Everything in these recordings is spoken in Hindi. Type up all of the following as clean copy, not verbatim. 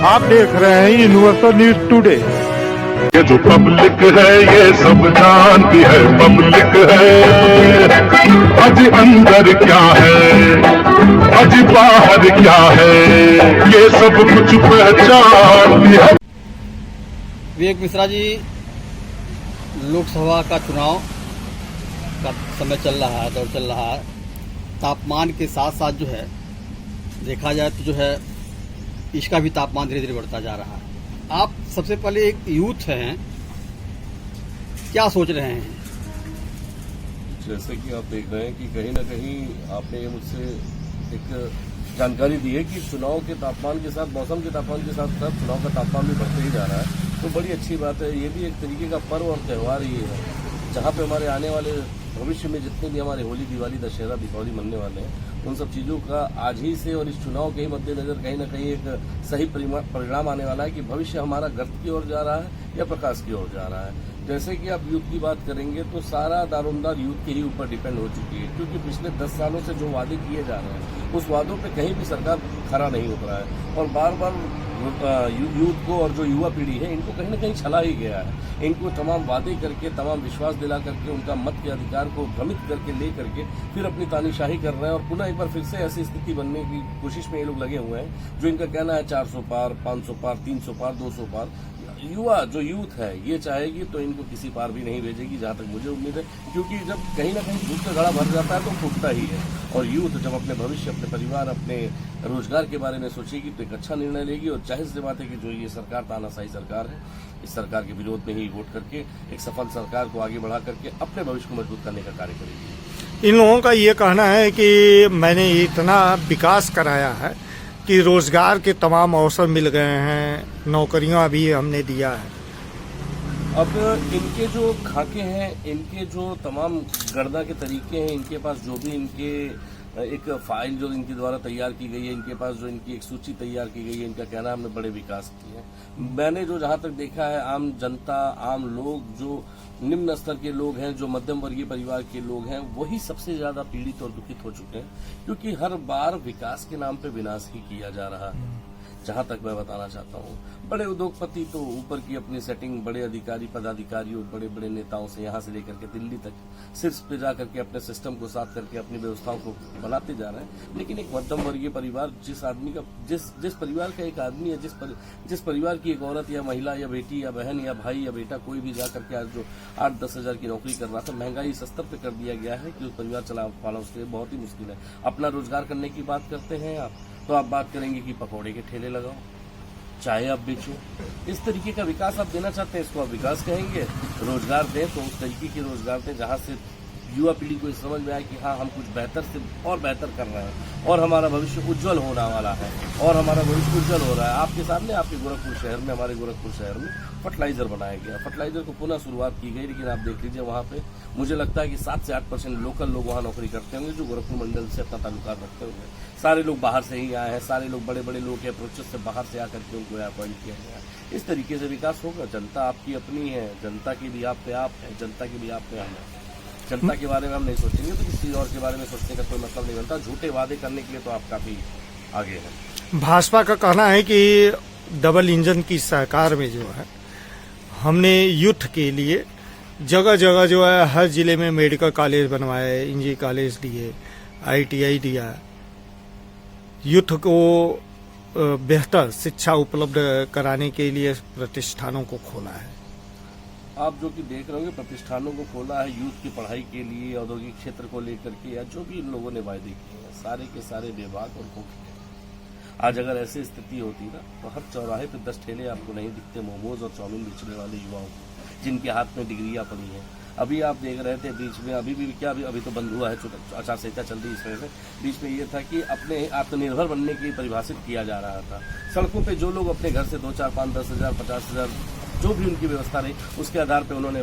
आप देख रहे हैं यूनिवर्सल न्यूज टुडे। ये जो पब्लिक है ये सब जानती है, पब्लिक है। आज अंदर क्या है, आज बाहर क्या है, ये सब कुछ पहचानती है। विवेक मिश्रा जी, लोकसभा का चुनाव का समय चल रहा है, दौर चल रहा है। तापमान के साथ साथ जो है देखा जाए तो जो है इसका भी तापमान धीरे धीरे बढ़ता जा रहा है। आप सबसे पहले एक यूथ हैं, क्या सोच रहे हैं? जैसे कि आप देख रहे हैं कि कहीं ना कहीं आपने ये मुझसे एक जानकारी दी है कि चुनाव के तापमान के साथ, मौसम के तापमान के साथ साथ चुनाव का तापमान भी बढ़ते ही जा रहा है, तो बड़ी अच्छी बात है। ये भी एक तरीके का पर्व और त्यौहार ही है, जहाँ पे हमारे आने वाले भविष्य में जितने भी हमारे होली, दिवाली, दशहरा, दीपावली मनने वाले हैं, उन सब चीज़ों का आज ही से और इस चुनाव के ही मद्देनजर कहीं ना कहीं एक सही परिणाम आने वाला है कि भविष्य हमारा गर्त की ओर जा रहा है या प्रकाश की ओर जा रहा है। जैसे कि आप यूथ की बात करेंगे तो सारा दारोमदार यूथ के ही ऊपर डिपेंड हो चुकी है, क्योंकि पिछले 10 सालों से जो वादे किए जा रहे हैं उस वादों पे कहीं भी सरकार खरा नहीं उतरा है, और बार बार यूथ को और जो युवा पीढ़ी है इनको कहीं ना कहीं छला ही गया है। इनको तमाम वादे करके, तमाम विश्वास दिला करके, उनका मत के अधिकार को भ्रमित करके ले करके फिर अपनी तानीशाही कर रहे हैं, और पुनः एक बार फिर से ऐसी स्थिति बनने की कोशिश में ये लोग लगे हुए हैं जो इनका कहना है 400 पार, 500 पार, 300 पार, 200 पार। युवा जो यूथ है ये चाहेगी तो इनको किसी पार भी नहीं भेजेगी, जहां तक मुझे उम्मीद है, क्योंकि जब कहीं ना कहीं दूध का घड़ा भर जाता है तो फूटता ही है। और यूथ जब अपने भविष्य, अपने परिवार, अपने रोजगार के बारे में सोचेगी तो एक अच्छा निर्णय लेगी, और जाहिर सी बात है कि जो ये सरकार तानाशाही सरकार है, इस सरकार के विरोध में ही वोट करके एक सफल सरकार को आगे बढ़ा करके अपने भविष्य को मजबूत करने का कार्य करेगी। इन लोगों का ये कहना है कि मैंने इतना विकास कराया है कि रोजगार के तमाम अवसर मिल गए हैं, नौकरियां भी हमने दिया है। अब इनके जो खाके हैं, इनके जो तमाम गणना के तरीके हैं, इनके पास जो भी इनके एक फाइल जो इनके द्वारा तैयार की गई है, इनके पास जो इनकी एक सूची तैयार की गई है, इनका कहना हमने बड़े विकास किए हैं। मैंने जो जहां तक देखा है, आम जनता, आम लोग, जो निम्न स्तर के लोग हैं, जो मध्यम वर्गीय परिवार के लोग हैं, वही सबसे ज्यादा पीड़ित और दुखित हो चुके हैं, क्योंकि हर बार विकास के नाम पे विनाश ही किया जा रहा है। जहां तक मैं बताना चाहता हूँ, बड़े उद्योगपति तो ऊपर की अपनी सेटिंग, बड़े अधिकारी, पदाधिकारियों, बड़े बड़े नेताओं से यहाँ से लेकर के दिल्ली तक शीर्ष पे जा करके अपने सिस्टम को साथ करके अपनी व्यवस्थाओं को बनाते जा रहे हैं। लेकिन एक मध्यम वर्गीय परिवार, जिस आदमी का, जिस परिवार का एक आदमी है, जिस परिवार की एक औरत या महिला या बेटी या बहन या भाई या बेटा कोई भी जा करके आज जो 8-10 हजार की नौकरी कर रहा था, महंगाई इस स्तर पे कर दिया गया है कि उस परिवार चला पाना उसके लिए बहुत ही मुश्किल है। अपना रोजगार करने की बात करते हैं आप, तो आप बात करेंगे कि पकौड़े के ठेले लगाओ, चाय आप बेचो। इस तरीके का विकास आप देना चाहते हैं, इसको आप विकास कहेंगे। रोजगार दें तो उस तरीके के रोजगार दें जहां से युवा पीढ़ी को इस समझ में आए कि हाँ, हम कुछ बेहतर से और बेहतर कर रहे हैं, और हमारा भविष्य उज्जवल होने वाला है, और हमारा भविष्य उज्जवल हो रहा है। आपके सामने, आपके गोरखपुर शहर में, हमारे गोरखपुर शहर में फर्टिलाइजर बनाया गया। फर्टिलाइजर को पुनः शुरुआत की गई, लेकिन आप देख लीजिए वहाँ पे मुझे लगता है कि 7 से 8% लोकल लोग वहाँ नौकरी करते होंगे, जो गोरखपुर मंडल से अपना ताल्लुकात रखते होंगे। सारे लोग बाहर से ही आए हैं, सारे लोग बड़े बड़े लोग के अप्रोचेस से बाहर से आकर के उनको अपॉइंट किया गया है। इस तरीके से विकास होगा। जनता आपकी अपनी है, जनता की भी आप पे आप है, जनता की भी आप पे हम है। जनता के बारे में हम नहीं सोचेंगे तो किसी और के बारे में सोचने का कोई मतलब नहीं बनता। झूठे वादे करने के लिए तो आप काफी आगे हैं। भाजपा का कहना है कि डबल इंजन की सरकार में जो है, हमने यूथ के लिए जगह जगह जो है हर जिले में मेडिकल कॉलेज बनवाए, इंजीनियरिंग कॉलेज दिए, ITI दिया, यूथ को बेहतर शिक्षा उपलब्ध कराने के लिए प्रतिष्ठानों को खोला है। आप जो कि देख रहे होंगे, प्रतिष्ठानों को खोला है यूथ की पढ़ाई के लिए, औद्योगिक क्षेत्र को लेकर के, या जो भी इन लोगों ने वायदे किए हैं, सारे के सारे बेबाक और खोखे हैं। आज अगर ऐसी स्थिति होती ना तो हर चौराहे पे 10 ठेले आपको नहीं दिखते मोमोज और चाउमीन बेचने वाले युवाओं को, जिनके हाथ में डिग्रियां पड़ी हैं। अभी आप देख रहे थे बीच में, अभी भी क्या, अभी तो बंद हुआ है, आचार संहिता चल रही है, इस वजह से बीच में ये था कि अपने आत्मनिर्भर बनने की परिभाषित किया जा रहा था। सड़कों पे जो लोग अपने घर से 2, 4, 5, 10 हजार, 50 हजार, जो भी उनकी व्यवस्था रही, उसके आधार पे उन्होंने,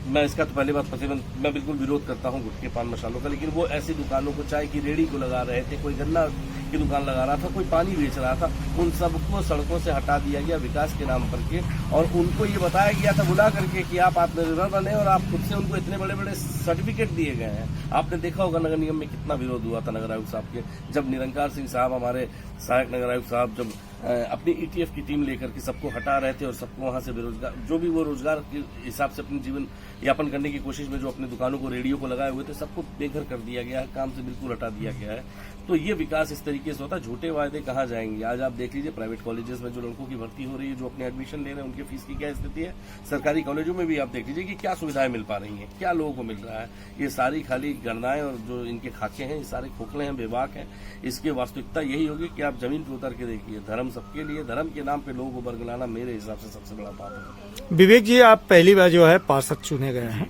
मैं इसका तो पहली बात प्रतिबंध, मैं बिल्कुल विरोध करता हूँ गुटखे, पान मसालों का, लेकिन वो ऐसी दुकानों को, चाय की रेहड़ी को लगा रहे थे, कोई गन्ना की दुकान लगा रहा था, कोई पानी बेच रहा था, उन सबको सड़कों से हटा दिया गया विकास के नाम पर के, और उनको ये बताया गया था बुला करके कि आप आत्मनिर्भर बने, और आप खुद से उनको इतने बड़े बड़े सर्टिफिकेट दिए गए हैं। आपने देखा होगा नगर निगम में कितना विरोध हुआ था नगर आयुक्त साहब के, जब निरंकार सिंह साहब, हमारे सहायक नगर आयुक्त साहब, जब अपनी ईटीएफ की टीम लेकर के सबको हटा रहे थे और सबको वहां से बेरोजगार, जो भी वो रोजगार के हिसाब से अपने जीवन यापन करने की कोशिश में जो अपनी दुकानों को, रेडियो को लगाए हुए थे, सबको बेघर कर दिया गया है, काम से बिल्कुल हटा दिया गया है। तो ये विकास इस तरीके से होता है, झूठे वायदे कहाँ जाएंगे। आज आप देख लीजिए प्राइवेट कॉलेजेस में जो लड़कों की भर्ती हो रही है, जो अपने एडमिशन ले रहे हैं, उनके फीस की क्या स्थिति है। सरकारी कॉलेजों में भी आप देख लीजिए कि क्या सुविधाएं मिल पा रही हैं, क्या लोगों को मिल रहा है। ये सारी खाली गणनाएं और जो इनके खाके हैं, ये सारे खोखले हैं, बेबाक हैं। इसकी वास्तविकता यही होगी कि आप जमीन पर उतर के देखिए, धर्म सबके लिए, धर्म के नाम पे लोगों को बरगलाना मेरे हिसाब से सबसे बड़ा पाप है। विवेक जी, आप पहली बार जो है पार्षद चुने गए हैं।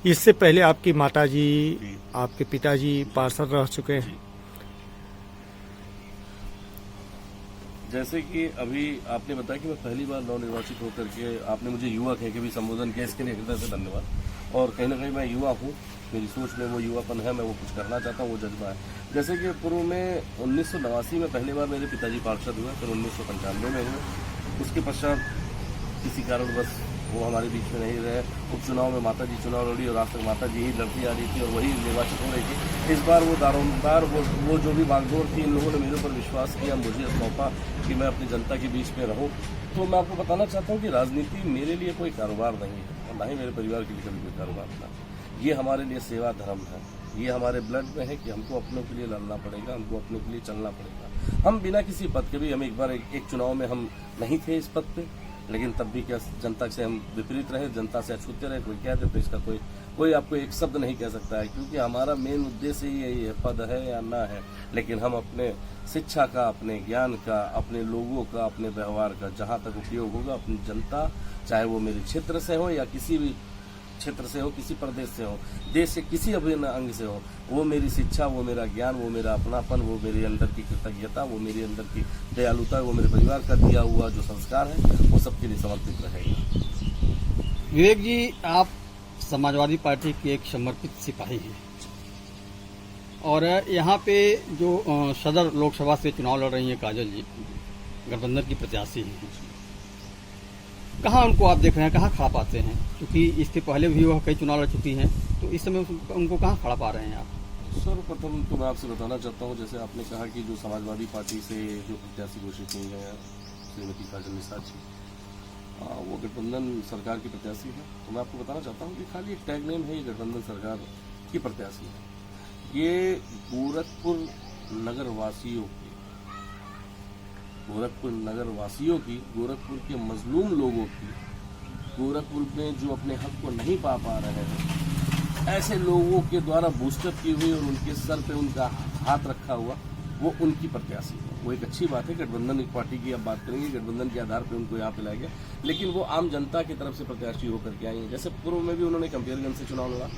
इससे पहले आपकी माताजी, आपके पिताजी पार्षद रह चुके हैं। जैसे कि अभी आपने बताया कि मैं पहली बार नवनिर्वाचित होकर के आपने मुझे युवा कह के भी संबोधन किया, इसके लिए हृदय से धन्यवाद। और कहीं ना कहीं मैं युवा हूँ, मेरी सोच में वो युवापन है, मैं वो कुछ करना चाहता हूँ, वो जज्बा है। जैसे कि पूर्व में 1989 में पहली बार मेरे पिताजी पार्षद हुए, फिर 1995 में हुए। उसके पश्चात किसी कारणवश वो हमारे बीच में नहीं रहे। उपचुनाव में माताजी चुनाव लड़ी और आज तक माताजी ही लड़ती आ रही थी और वही निर्वाचित हो रही थी। इस बार वो दारोमदार, वो जो भी बागडोर थी, इन लोगों ने मेरे ऊपर विश्वास किया, मुझे सौंपा कि मैं अपनी जनता के बीच में रहूं। तो मैं आपको बताना चाहता हूं कि राजनीति मेरे लिए कोई कारोबार नहीं है, और ना ही मेरे परिवार के लिए कभी कोई कारोबार था। ये हमारे लिए सेवा धर्म है, ये हमारे ब्लड में है कि हमको अपनों के लिए लड़ना पड़ेगा, हमको अपनों के लिए चलना पड़ेगा। हम बिना किसी पद के भी, हम एक बार एक चुनाव में हम नहीं थे इस पद पे, लेकिन तब भी क्या जनता से हम विपरीत रहे, जनता से अछूते रहे। कोई कहते तो इसका कोई आपको एक शब्द नहीं कह सकता है, क्योंकि हमारा मेन उद्देश्य ही यही है, पद है या ना है, लेकिन हम अपने शिक्षा का, अपने ज्ञान का, अपने लोगों का, अपने व्यवहार का जहाँ तक उपयोग होगा, अपनी जनता, चाहे वो मेरे क्षेत्र से हो या किसी भी क्षेत्र से हो, किसी प्रदेश से हो, देश के किसी अभिन्न अंग से हो, वो मेरी शिक्षा, वो मेरा ज्ञान, वो मेरा अपनापन, वो मेरे अंदर की कृतज्ञता, वो मेरे अंदर की दयालुता, वो मेरे परिवार का दिया हुआ जो संस्कार है, वो सबके लिए समर्पित रहेगा। विवेक जी, आप समाजवादी पार्टी के एक समर्पित सिपाही हैं, और यहाँ पे जो सदर लोकसभा से चुनाव लड़ रही हैं काजल जी, गठबंधन की प्रत्याशी हैं, कहाँ उनको आप देख रहे हैं, कहाँ खड़ा पाते हैं? क्योंकि इसके पहले भी वह कई चुनाव लड़ चुकी हैं, तो इस समय उनको कहाँ खड़ा पा रहे हैं आप? सर्वप्रथम तो मैं आपसे बताना चाहता हूँ, जैसे आपने कहा कि जो समाजवादी पार्टी से जो प्रत्याशी घोषित हुई है श्रीमती काजल निषाद जी, वो गठबंधन सरकार की प्रत्याशी है। तो मैं आपको बताना चाहता हूँ कि खाली एक टैगलाइन है, ये गठबंधन सरकार की प्रत्याशी है। ये गोरखपुर नगर वासियों की, गोरखपुर के मजलूम लोगों की, गोरखपुर में जो अपने हक को नहीं पा रहे हैं, ऐसे लोगों के द्वारा बूस्टअप की हुई और उनके सर पे उनका हाथ रखा हुआ, वो उनकी प्रत्याशी है। वो एक अच्छी बात है। गठबंधन एक पार्टी की अब बात करेंगे, गठबंधन के आधार पर उनको यहाँ पे लाया गया, लेकिन वो आम जनता की तरफ से प्रत्याशी होकर के आई है। जैसे पूर्व में भी उन्होंने कंपेयरगंज से चुनाव लड़ा,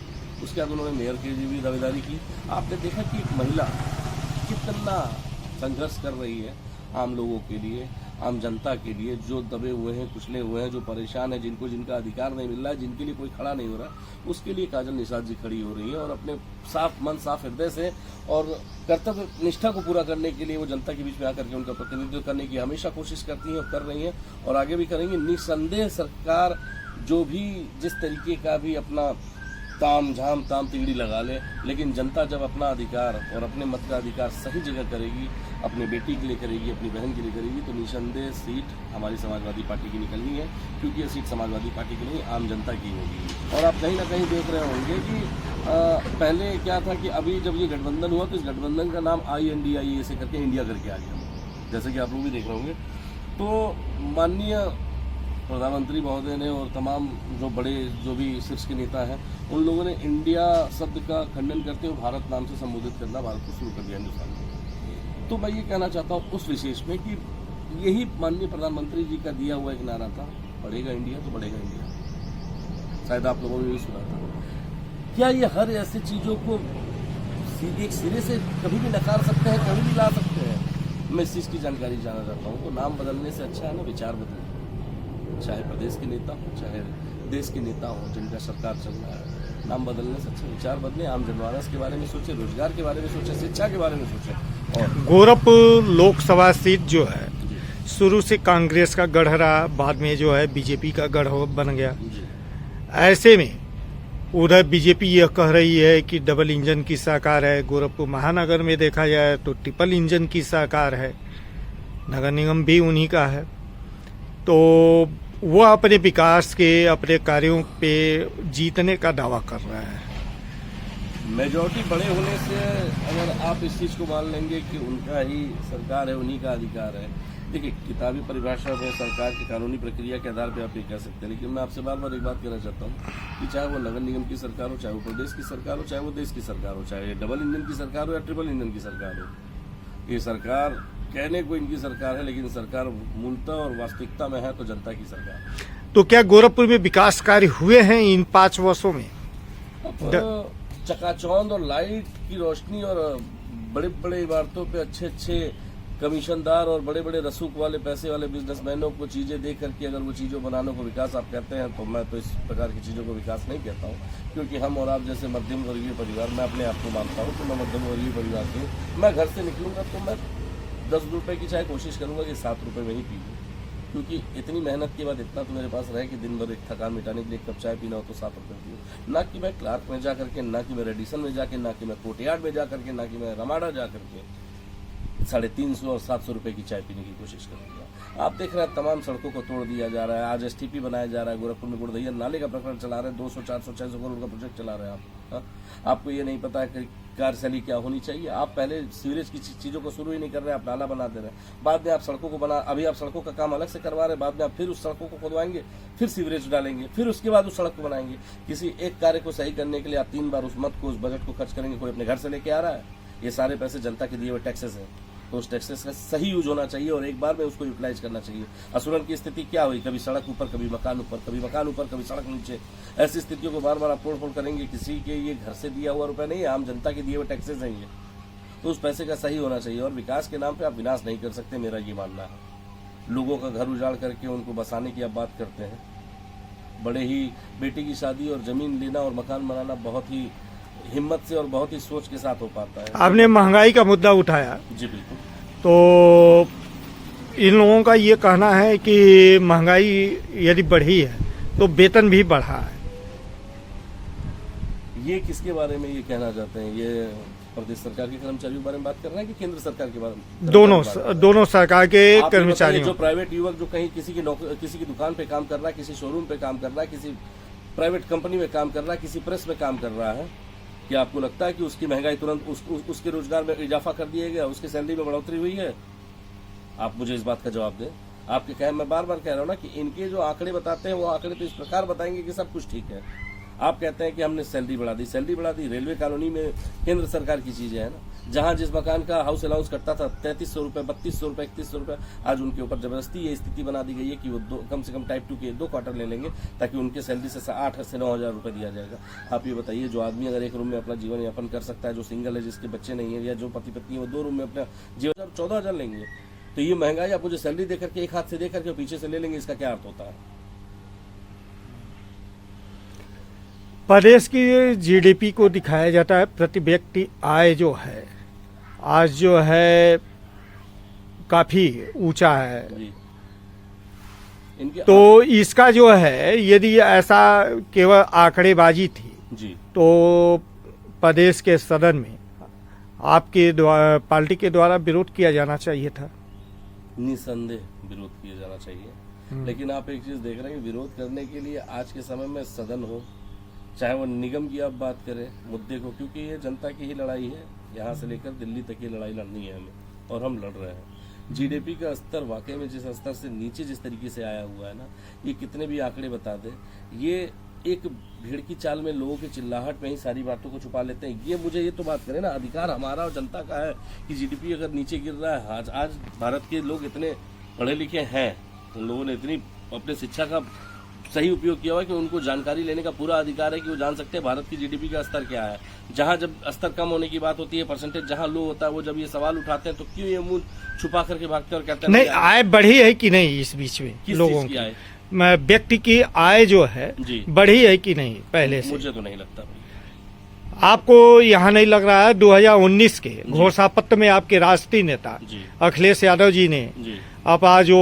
उसके बाद उन्होंने मेयर की भी दावेदारी की। आपने देखा कि एक महिला कितना संघर्ष कर रही है आम लोगों के लिए, आम जनता के लिए, जो दबे हुए हैं, कुचले हुए हैं, जो परेशान है, जिनका अधिकार नहीं मिल रहा है, जिनके लिए कोई खड़ा नहीं हो रहा, उसके लिए काजल निषाद जी खड़ी हो रही है। और अपने साफ मन, साफ हृदय से और कर्तव्य निष्ठा को पूरा करने के लिए वो जनता के बीच में आकर के उनका प्रतिनिधित्व करने की हमेशा कोशिश करती हैं और कर रही हैं, और आगे भी करेंगी। निस्संदेह सरकार जो भी जिस तरीके का भी अपना ताम तिगड़ी लगा ले, लेकिन जनता जब अपना अधिकार और अपने मत का अधिकार सही जगह करेगी, अपने बेटी के लिए करेगी, अपनी बहन के लिए करेगी, तो निसंदेह सीट हमारी समाजवादी पार्टी की निकलनी है, क्योंकि ये सीट समाजवादी पार्टी की नहीं, आम जनता की होगी। और आप कहीं ना कहीं देख रहे होंगे कि पहले क्या था कि अभी जब ये गठबंधन हुआ तो इस गठबंधन का नाम INDIA से करके इंडिया करके आ गया, जैसे कि आप लोग भी देख रहे होंगे। तो माननीय प्रधानमंत्री महोदय ने और तमाम जो भी शीर्ष के नेता हैं, उन लोगों ने इंडिया शब्द का खंडन करते हुए भारत नाम से संबोधित करना भारत को शुरू कर दिया हिंदुस्तान में। तो मैं ये कहना चाहता हूँ उस विशेष में कि यही माननीय प्रधानमंत्री जी का दिया हुआ एक नारा था, बढ़ेगा इंडिया तो बढ़ेगा इंडिया। शायद आप लोगों ने भी सुना था। क्या ये हर ऐसी चीज़ों को एक सिरे से कभी भी नकार सकते हैं, कभी भी ला सकते हैं? मैं इस चीज़ की जानकारी जानना चाहता हूँ। तो नाम बदलने से अच्छा है ना विचार बदलना, चाहे प्रदेश के नेता हो, चाहे देश के नेता हो, जिनका सरकार चल रहा है, नाम बदलने से अच्छा विचार बदले, आम जनमानस के बारे में सोचे, रोजगार के बारे में सोचे, शिक्षा के बारे में सोचे, और गोरखपुर लोकसभा सीट जो है जी शुरू से कांग्रेस का गढ़ रहा, बाद में जो है बीजेपी का गढ़ बन गया। जी ऐसे में उधर बीजेपी यह कह रही है कि डबल इंजन की सरकार है, गोरखपुर महानगर में देखा जाए तो ट्रिपल इंजन की सरकार है, नगर निगम भी उन्हीं का है। तो वह अपने विकास के, अपने कार्यों पे जीतने का दावा कर रहा है। मेजॉरिटी बड़े होने से अगर आप इस चीज़ को मान लेंगे कि उनका ही सरकार है, उन्हीं का अधिकार है। देखिए, किताबी परिभाषा में सरकार की कानूनी प्रक्रिया के आधार पर आप ये कह सकते हैं, लेकिन मैं आपसे बार बार एक बात कहना चाहता हूँ कि चाहे वो नगर निगम की सरकार हो, चाहे वो प्रदेश की सरकार हो, चाहे वो देश की सरकार हो, चाहे डबल इंजन की सरकार हो या ट्रिपल इंजन की सरकार हो, ये सरकार कहने को इनकी सरकार है, लेकिन सरकार मूलतः और वास्तविकता में है तो जनता की सरकार। तो क्या गोरखपुर में विकास कार्य हुए हैं इन 5 वर्षों में? अब चकाचौंध और लाइट की रोशनी और बड़े बड़े इमारतों पे अच्छे अच्छे कमीशनदार और बड़े बड़े रसूख वाले पैसे वाले बिजनेसमैनों को चीजें देख करके अगर वो चीजों बनाने को विकास आप कहते हैं, तो मैं तो इस प्रकार की चीजों को विकास नहीं कहता हूँ। क्योंकि हम और आप जैसे मध्यम वर्गीय परिवार, मैं अपने आप को मानता हूँ कि मैं मध्यम वर्गीय परिवार से हूँ। मैं घर से निकलूंगा तो मैं 10 रुपए की चाय कोशिश करूंगा कि 7 रुपए में ही पी लूँ, क्योंकि इतनी मेहनत के बाद इतना तो मेरे पास रहे कि दिन भर एक थकान मिटाने के लिए एक कप चाय पीना हो तो 7 रुपये पियो। ना कि मैं क्लार्क में जा करके, ना कि मैं रेडिसन में जाके, ना कि मैं कोर्टयार्ड में जा करके, ना कि मैं रमाडा जा करके 350 और 700 रुपए की चाय पीने की कोशिश करूंगा। आप देख रहे हैं तमाम सड़कों को तोड़ दिया जा रहा है। आज STP बनाया जा रहा है, गोरखपुर में गुड़दैया नाले का प्रकरण चला रहे हैं, 200, 400, 600 करोड़ का प्रोजेक्ट चला रहे हैं आप। हाँ? आपको ये नहीं पता है कि कार्यशैली क्या होनी चाहिए। आप पहले सीवरेज की चीजों को शुरू ही नहीं कर रहे, आप नाला बना दे रहे हैं, बाद में आप सड़कों को बना, अभी आप सड़कों का काम अलग से करवा रहे हैं, बाद में आप फिर उस सड़कों को खुदवाएंगे, फिर सीवरेज डालेंगे, फिर उसके बाद उस सड़क को बनाएंगे। किसी एक कार्य को सही करने के लिए आप 3 बार उस मत को, उस बजट को खर्च करेंगे। कोई अपने घर से लेके आ रहा है, ये सारे पैसे जनता के दिए हुए टैक्सेस हैं, तो उस टैक्सेस का सही यूज होना चाहिए और एक बार में उसको यूटिलाइज करना चाहिए। असुरन की स्थिति क्या हुई, कभी सड़क ऊपर, कभी मकान ऊपर, कभी मकान ऊपर, कभी सड़क नीचे। ऐसी स्थितियों को बार बार आप तोड़ फोड़ करेंगे। किसी के ये घर से दिया हुआ रुपए नहीं है, आम जनता के दिए हुए टैक्सेस हैं ये, तो उस पैसे का सही होना चाहिए। और विकास के नाम पे आप विनाश नहीं कर सकते, मेरा ये मानना है। लोगों का घर उजाड़ करके उनको बसाने की आप बात करते हैं। बड़े ही बेटी की शादी और जमीन लेना और मकान बनाना बहुत ही हिम्मत से और बहुत ही सोच के साथ हो पाता है। आपने महंगाई का मुद्दा उठाया, जी बिल्कुल। तो इन लोगों का ये कहना है कि महंगाई यदि बढ़ी है तो वेतन भी बढ़ा है। ये किसके बारे में ये कहना चाहते हैं? ये प्रदेश सरकार के कर्मचारियों के बारे में बात कर रहे हैं कि केंद्र सरकार के बारे में? दोनों सरकार के आप ये कर्मचारियों। बताइए, जो प्राइवेट युवक जो कहीं किसी की दुकान पे काम कर रहा है, किसी शोरूम पे काम कर रहा है, किसी प्राइवेट कंपनी में काम कर रहा है, किसी प्रेस में काम कर रहा है, क्या आपको लगता है कि उसकी महंगाई तुरंत उसके रोजगार में इजाफा कर दिया गया, उसकी सैलरी में बढ़ोतरी हुई है? आप मुझे इस बात का जवाब दें। आपके कहे, मैं बार बार कह रहा हूँ ना कि इनके जो आंकड़े बताते हैं वो आंकड़े तो इस प्रकार बताएंगे कि सब कुछ ठीक है। आप कहते हैं कि हमने सैलरी बढ़ा दी। रेलवे कॉलोनी में केंद्र सरकार की चीजें है ना, जहां जिस मकान का हाउस अलाउंस कटता था 3300 रुपए, 3200 रुपए, 3100 रुपए, आज उनके ऊपर जबरदस्ती ये स्थिति बना दी गई है कि वो कम से कम टाइप 2 के 2 क्वार्टर ले लेंगे, ताकि उनके सैलरी से 8 से 9 हजार रुपए दिया जाएगा। आप ये बताइए, जो आदमी अगर एक रूम में अपना जीवन यापन कर सकता है, जो सिंगल है, जिसके बच्चे नहीं है, या जो पति पत्नी है, वो 2 रूम में अपना जीवन 14 हजार लेंगे, तो ये महंगाई आप मुझे सैलरी देकर के एक हाथ से देकर के पीछे से ले लेंगे, इसका क्या अर्थ होता है? प्रदेश की GDP को दिखाया जाता है, प्रति व्यक्ति आय जो है आज जो है काफी ऊंचा है। जी। इनके तो इसका जो है, यदि ऐसा केवल आंकड़ेबाजी थी जी, तो प्रदेश के सदन में आपके पार्टी के द्वारा विरोध किया जाना चाहिए था। निसंदेह विरोध किया जाना चाहिए, लेकिन आप एक चीज देख रहे हैं, विरोध करने के लिए आज के समय में सदन हो, चाहे वो निगम की आप बात करें मुद्दे को, क्योंकि ये जनता की ही लड़ाई है, यहाँ से लेकर दिल्ली तक की लड़ाई लड़नी है हमें, और हम लड़ रहे हैं। GDP का स्तर वाकई में जिस स्तर से नीचे जिस तरीके से आया हुआ है ना, ये कितने भी आंकड़े बता दे, ये एक भीड़ की चाल में लोगों की चिल्लाहट में ही सारी बातों को छुपा लेते हैं। ये मुझे ये तो बात करें ना, अधिकार हमारा और जनता का है कि GDP अगर नीचे गिर रहा है, आज भारत के लोग इतने पढ़े लिखे हैं, उन लोगों ने इतनी अपने शिक्षा का सही उपयोग किया हुआ कि उनको जानकारी लेने का पूरा अधिकार है कि वो जान सकते हैं भारत की GDP का स्तर क्या है। जहां जब स्तर कम होने की बात होती है, परसेंटेज जहां लो होता है, वो जब ये सवाल उठाते हैं तो क्यों ये मुंह छुपा करके भागते हैं और कहते हैं नहीं, आय बढ़ी है कि नहीं इस बीच में? किस लोगों चीज की आय? व्यक्ति की आय जो है जी, बढ़ी है कि नहीं पहले से? मुझे तो नहीं लगता भाई। आपको यहाँ नहीं लग रहा है 2019 के घोषणा पत्र में आपके राष्ट्रीय नेता जी अखिलेश यादव जी ने जी अब आज जो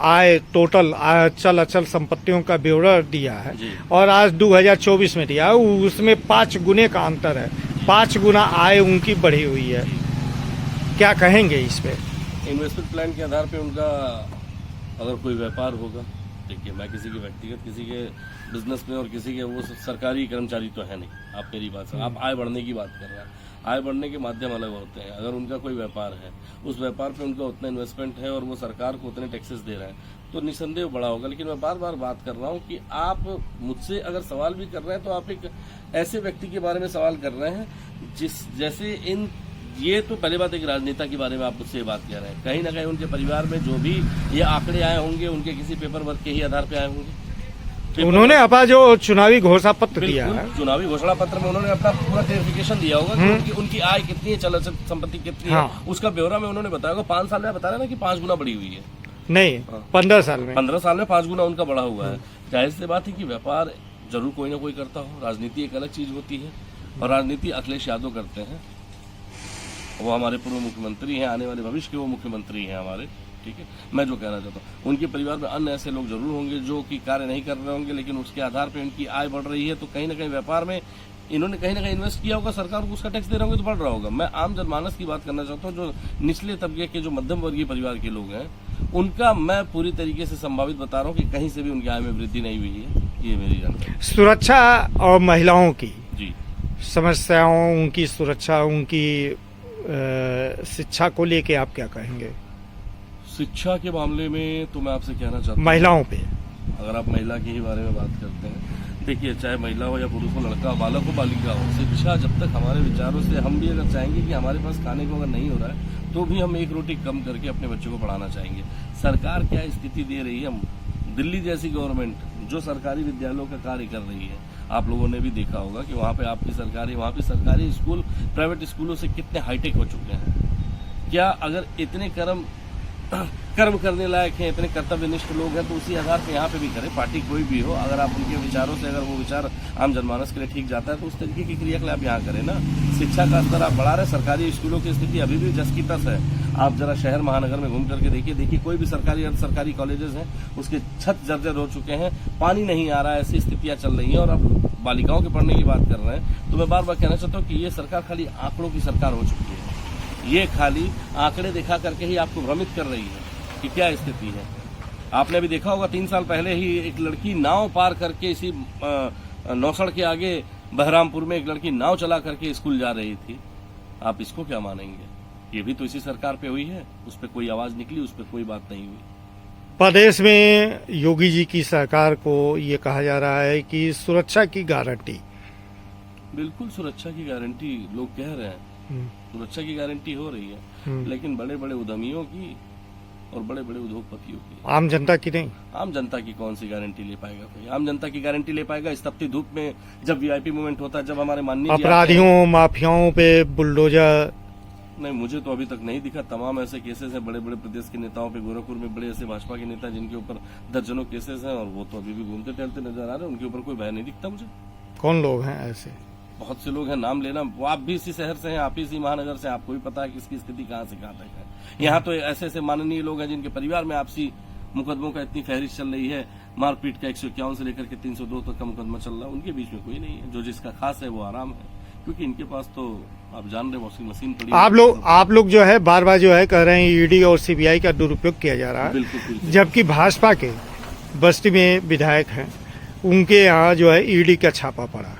आय टोटल चल अचल संपत्तियों का ब्यौरा दिया है जी। और आज 2024 में दिया है, उसमें 5 गुने का अंतर है, 5 गुना आय उनकी बढ़ी हुई है। क्या कहेंगे इस पे? इन्वेस्टमेंट प्लान के आधार पे उनका अगर कोई व्यापार होगा, देखिए मैं किसी के व्यक्तिगत किसी के बिजनेस में और किसी के वो सरकारी कर्मचारी तो है नहीं, आप मेरी बात से आप आय बढ़ने की बात कर रहे हैं। आय बढ़ने के माध्यम अलग होते हैं। अगर उनका कोई व्यापार है, उस व्यापार पे उनका उतना इन्वेस्टमेंट है और वो सरकार को उतने टैक्सेस दे रहे हैं, तो निसंदेह बड़ा होगा। लेकिन मैं बार बार बात कर रहा हूँ कि आप मुझसे अगर सवाल भी कर रहे हैं तो आप एक ऐसे व्यक्ति के बारे में सवाल कर रहे हैं जैसे इन ये तो पहली बात एक राजनेता के बारे में आप मुझसे ये बात कह रहे हैं। कहीं ना कहीं उनके परिवार में जो भी ये आंकड़े आए होंगे उनके किसी पेपर वर्क के ही आधार पे आए होंगे। उन्होंने अपना जो चुनावी घोषणा पत्र दिया है, चुनावी घोषणा पत्र में उन्होंने अपना पूरा क्लेरिफिकेशन दिया होगा कि उनकी आय कितनी है, चल अचल संपत्ति कितनी है, उसका ब्यौरा में उन्होंने बताया होगा। 5 साल में बता रहे ना कि 5 गुना बढ़ी हुई है। नहीं 15 साल में 15 साल में 5 गुना उनका बढ़ा हुआ है। जाहिर सी बात है कि व्यापार जरूर कोई ना कोई करता हो, राजनीति एक अलग चीज होती है और राजनीति अखिलेश यादव करते हैं। वो हमारे पूर्व मुख्यमंत्री हैं, आने वाले भविष्य के वो मुख्यमंत्री हैं हमारे, ठीक है। मैं जो कहना चाहता हूँ, उनके परिवार में अन्य ऐसे लोग जरूर होंगे जो कि कार्य नहीं कर रहे होंगे, लेकिन उसके आधार पर उनकी आय बढ़ रही है। तो कहीं ना कहीं व्यापार में इन्होंने कहीं ना कहीं इन्वेस्ट किया होगा, सरकार को उसका टैक्स दे रहे होंगे तो बढ़ रहा होगा। मैं आम जनमानस की बात करना चाहता हूँ, जो निचले तबके के जो मध्यम वर्गीय परिवार के लोग हैं, उनका मैं पूरी तरीके से संभावित बता रहा हूँ कि कहीं से भी उनकी आय में वृद्धि नहीं हुई है। ये मेरी जानकारी। सुरक्षा और महिलाओं की जी समस्याओं, उनकी सुरक्षा, उनकी शिक्षा को लेके आप क्या कहेंगे? शिक्षा के मामले में तो मैं आपसे कहना चाहता हूँ, महिलाओं पे अगर आप महिला के ही बारे में बात करते हैं, देखिए चाहे महिला हो या पुरुष हो, लड़का हो, बालक हो, बालिका हो, शिक्षा जब तक हमारे विचारों से हम भी अगर चाहेंगे कि हमारे पास खाने को अगर नहीं हो रहा है तो भी हम एक रोटी कम करके अपने बच्चों को पढ़ाना चाहेंगे। सरकार क्या स्थिति दे रही है, दिल्ली जैसी गवर्नमेंट जो सरकारी विद्यालयों का कार्य कर रही है, आप लोगों ने भी देखा होगा कि वहाँ पे आपकी सरकारी स्कूल प्राइवेट स्कूलों से कितने हाईटेक हो चुके हैं। क्या अगर इतने कर्म करने लायक हैं, इतने कर्तव्यनिष्ठ लोग हैं, तो उसी आधार पे यहाँ पे भी करें। पार्टी कोई भी हो, अगर आप उनके विचारों से अगर वो विचार आम जनमानस के लिए ठीक जाता है तो उस तरीके की क्रियाकलाप यहाँ करें ना। शिक्षा का स्तर आप बढ़ा रहे, सरकारी स्कूलों की स्थिति अभी भी जस की तस है। आप जरा शहर महानगर में घूम करके देखिए कोई भी सरकारी अर्ध सरकारी कॉलेजेस हैं उसके छत जर्जर हो चुके हैं, पानी नहीं आ रहा है, ऐसी स्थितियां चल रही हैं। और अब बालिकाओं के पढ़ने की बात कर रहे हैं तो मैं बार बार कहना चाहता हूँ कि ये सरकार खाली आंकड़ों की सरकार हो चुकी है। ये खाली आंकड़े दिखा करके ही आपको भ्रमित कर रही है कि क्या स्थिति है। आपने भी देखा होगा 3 साल पहले ही एक लड़की नाव पार करके इसी नौसड़ के आगे बहरामपुर में एक लड़की नाव चला करके स्कूल जा रही थी। आप इसको क्या मानेंगे? ये भी तो इसी सरकार पे हुई है, उस पर कोई आवाज निकली, उस पर कोई बात नहीं हुई। प्रदेश में योगी जी की सरकार को ये कहा जा रहा है कि सुरक्षा की गारंटी। बिल्कुल सुरक्षा की गारंटी लोग कह रहे हैं, सुरक्षा की गारंटी हो रही है, लेकिन बड़े बड़े उद्यमियों की और बड़े बड़े उद्योगपतियों की, आम जनता की नहीं। आम जनता की कौन सी गारंटी ले पाएगा कोई? आम जनता की गारंटी ले पाएगा इस तपती धूप में, जब वीआईपी मूवमेंट होता है, जब हमारे माननीय अपराधियों माफियाओं पे बुलडोजर? नहीं, मुझे तो अभी तक नहीं दिखा। तमाम ऐसे केसेस हैं बड़े बड़े प्रदेश के नेताओं पे, गोरखपुर में बड़े ऐसे भाजपा के नेता जिनके ऊपर दर्जनों केसेस हैं और वो तो अभी भी घूमते टहलते नजर आ रहे हैं, उनके ऊपर कोई भय नहीं दिखता मुझे। कौन लोग हैं ऐसे? बहुत से लोग हैं, नाम लेना, वो आप भी इसी शहर से हैं, आप ही इसी महानगर से, आपको भी पता है कि इसकी स्थिति कहाँ से कहाँ तक है। यहाँ तो ऐसे ऐसे माननीय लोग हैं जिनके परिवार में आपसी मुकदमों का इतनी फहरिस्त चल रही है, मारपीट का 151 से लेकर के 302 तक का मुकदमा चल रहा है, उनके बीच में कोई नहीं है। जो जिसका खास है वो आराम है, क्योंकि इनके पास तो आप जान रहे वॉशिंग मशीन पड़ी। आप लोग जो है बार बार जो है कह रहे हैं ईडी और सीबीआई का दुरुपयोग किया जा रहा है, बिल्कुल, जबकि भाजपा के बस्ती में विधायक हैं, उनके यहाँ जो है ईडी का छापा पड़ा।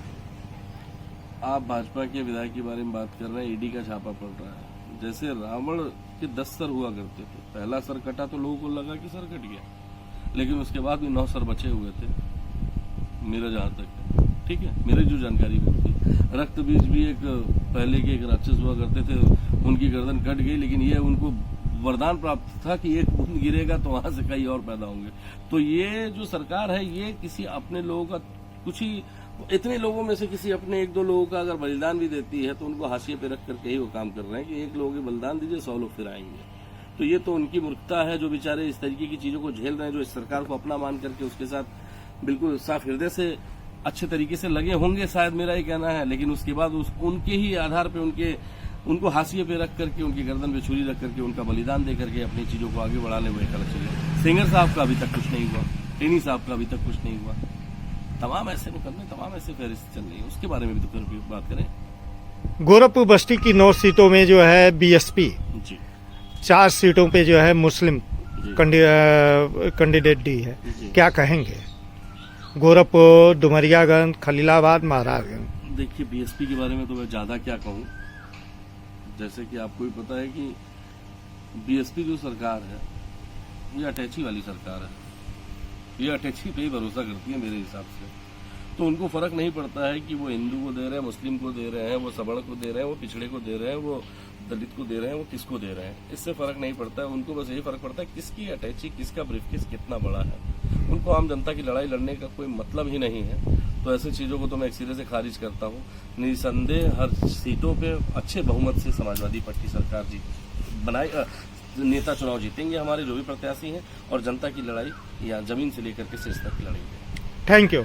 आप भाजपा के विधायक के बारे में बात कर रहे हैं, ईडी का छापा पड़ रहा है। जैसे रावण के 10 सर हुआ करते थे, पहला सर कटा तो लोगों को लगा कि सर कट गया, लेकिन उसके बाद भी 9 सर बचे हुए थे, मेरा जहां तक, ठीक है, मेरी जो जानकारी होती। रक्त बीज भी एक पहले के एक राक्षस हुआ करते थे, उनकी गर्दन कट गई, लेकिन ये उनको वरदान प्राप्त था कि एक बूंद गिरेगा तो वहां से कई और पैदा होंगे। तो ये जो सरकार है, ये किसी अपने लोगों का कुछ ही, इतने लोगों में से किसी अपने 1-2 लोगों का अगर बलिदान भी देती है तो उनको हाशिए पे रख करके ही वो काम कर रहे हैं कि एक लोगों के बलिदान दीजिए, 100 लोग फिर आएंगे। तो ये तो उनकी मूर्खता है, जो बेचारे इस तरीके की चीजों को झेल रहे हैं, जो इस सरकार को अपना मान करके उसके साथ बिल्कुल साफ हृदय से अच्छे तरीके से लगे होंगे, शायद मेरा ही कहना है। लेकिन उसके बाद उनके ही आधार पे उनको हाशिए पे रख करके, उनकी गर्दन पे छुरी रख करके, उनका बलिदान दे करके अपनी चीजों को आगे बढ़ाने हुए अलग चले। सेंगर साहब का अभी तक कुछ नहीं हुआ, टेनी साहब का अभी तक कुछ नहीं हुआ। तमाम ऐसे मुकदमे, तमाम ऐसे फहरिस्त चल रही है, उसके बारे में भी तो फिर बात करें। गोरखपुर बस्ती की 9 सीटों में जो है बीएसपी, जी 4 सीटों पे जो है मुस्लिम जी कैंडिडेट दी है। जी। क्या कहेंगे? गोरखपुर, डुमरियागंज, खलीलाबाद, महाराजगंज। देखिए, बीएसपी के बारे में तो मैं ज्यादा क्या कहूँ। जैसे कि आपको भी पता है कि बीएसपी जो सरकार है ये अटैची वाली सरकार है। ये अटैची पे ही भरोसा करती है मेरे हिसाब से। तो उनको फर्क नहीं पड़ता है कि वो हिंदू को दे रहे हैं, मुस्लिम को दे रहे हैं, वो सवर्ण को दे रहे हैं, वो पिछड़े को दे रहे हैं, वो दलित को दे रहे हैं, वो किसको दे रहे हैं। इससे फर्क नहीं पड़ता है। उनको बस यही फर्क पड़ता है किसकी अटैची, किसका ब्रीफकेस कितना बड़ा है। उनको आम जनता की लड़ाई लड़ने का कोई मतलब ही नहीं है। तो ऐसी चीजों को तो मैं एक सिरे से खारिज करता हूँ। निसंदेह हर सीटों पे अच्छे बहुमत से समाजवादी पार्टी सरकार नेता चुनाव जीतेंगे हमारे जो भी प्रत्याशी हैं, और जनता की लड़ाई या जमीन से लेकर के शीर्ष तक की लड़ाई है। Thank you.